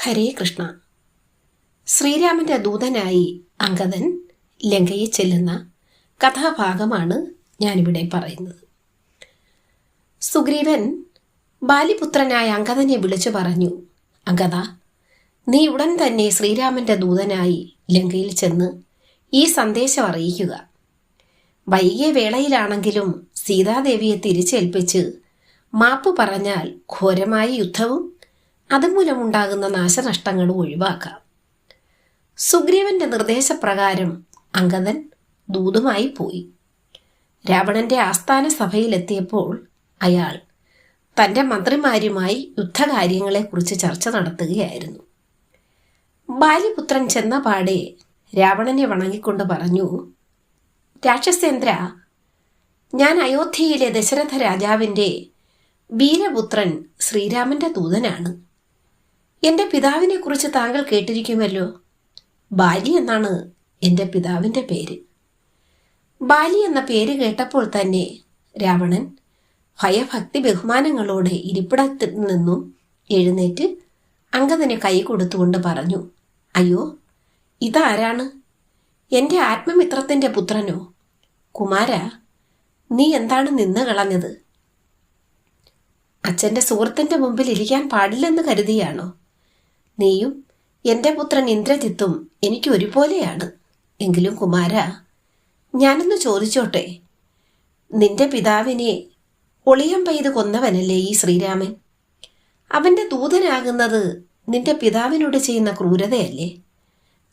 ഹരേ കൃഷ്ണ. ശ്രീരാമന്റെ ദൂതനായി അംഗദൻ ലങ്കയിൽ ചെല്ലുന്ന കഥാഭാഗമാണ് ഞാനിവിടെ പറയുന്നത്. സുഗ്രീവൻ ബാലിപുത്രനായ അംഗദനെ വിളിച്ചു പറഞ്ഞു, അംഗദ, നീ ഉടൻ തന്നെ ശ്രീരാമന്റെ ദൂതനായി ലങ്കയിൽ ചെന്ന് ഈ സന്ദേശം അറിയിക്കുക. വൈകിയ വേളയിലാണെങ്കിലും സീതാദേവിയെ തിരിച്ചേൽപ്പിച്ച് മാപ്പ് പറഞ്ഞാൽ ഘോരമായ യുദ്ധവും അതുമൂലമുണ്ടാകുന്ന നാശനഷ്ടങ്ങളും ഒഴിവാക്കാം. സുഗ്രീവന്റെ നിർദ്ദേശപ്രകാരം അംഗദൻ ദൂതുമായി പോയി. രാവണന്റെ ആസ്ഥാന സഭയിലെത്തിയപ്പോൾ അയാൾ തൻ്റെ മന്ത്രിമാരുമായി യുദ്ധകാര്യങ്ങളെക്കുറിച്ച് ചർച്ച നടത്തുകയായിരുന്നു. ബാലിപുത്രൻ ചെന്ന പാടെ രാവണനെ വണങ്ങിക്കൊണ്ട് പറഞ്ഞു, രാക്ഷസേന്ദ്ര, ഞാൻ അയോധ്യയിലെ ദശരഥ രാജാവിൻ്റെ വീരപുത്രൻ ശ്രീരാമന്റെ ദൂതനാണ്. എൻ്റെ പിതാവിനെക്കുറിച്ച് താങ്കൾ കേട്ടിരിക്കുമല്ലോ. ബാലി എന്നാണ് എൻ്റെ പിതാവിൻ്റെ പേര്. ബാലി എന്ന പേര് കേട്ടപ്പോൾ തന്നെ രാവണൻ ഭയഭക്തി ബഹുമാനങ്ങളോടെ ഇരിപ്പിടത്തിൽ നിന്നും എഴുന്നേറ്റ് അംഗദന് കൈ കൊടുത്തുകൊണ്ട് പറഞ്ഞു, അയ്യോ, ഇതാരാണ്? എൻ്റെ ആത്മമിത്രത്തിൻ്റെ പുത്രനോ? കുമാര, നീ എന്താണ് നിന്ന് കളഞ്ഞത്? അച്ഛൻ്റെ സുഹൃത്തിൻ്റെ മുമ്പിൽ ഇരിക്കാൻ പാടില്ലെന്ന് കരുതിയാണോ? നീയും എൻ്റെ പുത്രൻ ഇന്ദ്രജിത്തും എനിക്ക് ഒരുപോലെയാണ്. എങ്കിലും കുമാര, ഞാനൊന്ന് ചോദിച്ചോട്ടെ, നിന്റെ പിതാവിനെ ഒളിയം പെയ്ത് കൊന്നവനല്ലേ ഈ ശ്രീരാമൻ? അവൻ്റെ ദൂതനാകുന്നത് നിന്റെ പിതാവിനോട് ചെയ്യുന്ന ക്രൂരതയല്ലേ?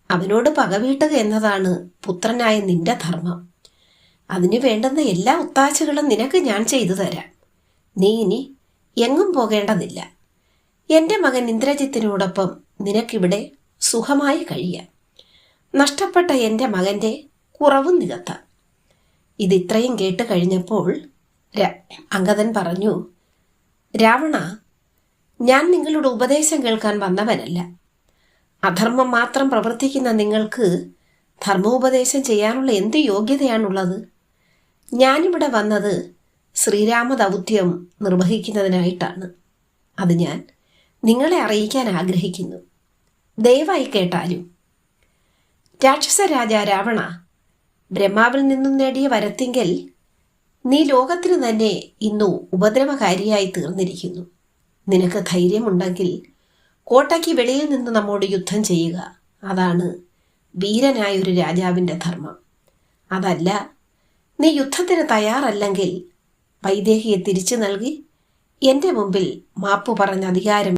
അവനോട് പകവീട്ടുക എന്നതാണ് പുത്രനായ നിന്റെ ധർമ്മം. അതിനു വേണ്ടുന്ന എല്ലാ ഒത്താശകളും നിനക്ക് ഞാൻ ചെയ്തു തരാം. നീ ഇനി എങ്ങും പോകേണ്ടതില്ല. എൻ്റെ മകൻ ഇന്ദ്രജിത്തിനോടൊപ്പം നിനക്കിവിടെ സുഖമായി കഴിയാം. നഷ്ടപ്പെട്ട എൻ്റെ മകൻ്റെ കുറവും നികത്താം. ഇതിത്രയും കേട്ട് കഴിഞ്ഞപ്പോൾ അംഗദൻ പറഞ്ഞു, രാവണ, ഞാൻ നിങ്ങളുടെ ഉപദേശം കേൾക്കാൻ വന്നവനല്ല. അധർമ്മം മാത്രം പ്രവർത്തിക്കുന്ന നിങ്ങൾക്ക് ധർമ്മോപദേശം ചെയ്യാനുള്ള എന്ത് യോഗ്യതയാണുള്ളത്? ഞാനിവിടെ വന്നത് ശ്രീരാമ ദൗത്യം നിർവഹിക്കുന്നതിനായിട്ടാണ്. അത് ഞാൻ നിങ്ങളെ അറിയിക്കാൻ ആഗ്രഹിക്കുന്നു. ദയവായി കേട്ടാലും. രാക്ഷസ രാജ രാവണ, ബ്രഹ്മാവിൽ നിന്നും നേടിയ വരത്തിങ്കൽ നീ ലോകത്തിന് തന്നെ ഇന്നു ഉപദ്രവകാരിയായി തീർന്നിരിക്കുന്നു. നിനക്ക് ധൈര്യമുണ്ടെങ്കിൽ കോട്ടയ്ക്ക് വെളിയിൽ നിന്ന് നമ്മോട് യുദ്ധം ചെയ്യുക. അതാണ് വീരനായൊരു രാജാവിൻ്റെ ധർമ്മം. അതല്ല, നീ യുദ്ധത്തിന് തയ്യാറല്ലെങ്കിൽ വൈദേഹിയെ തിരിച്ചു നൽകി എൻ്റെ മുമ്പിൽ മാപ്പു പറഞ്ഞ അധികാരം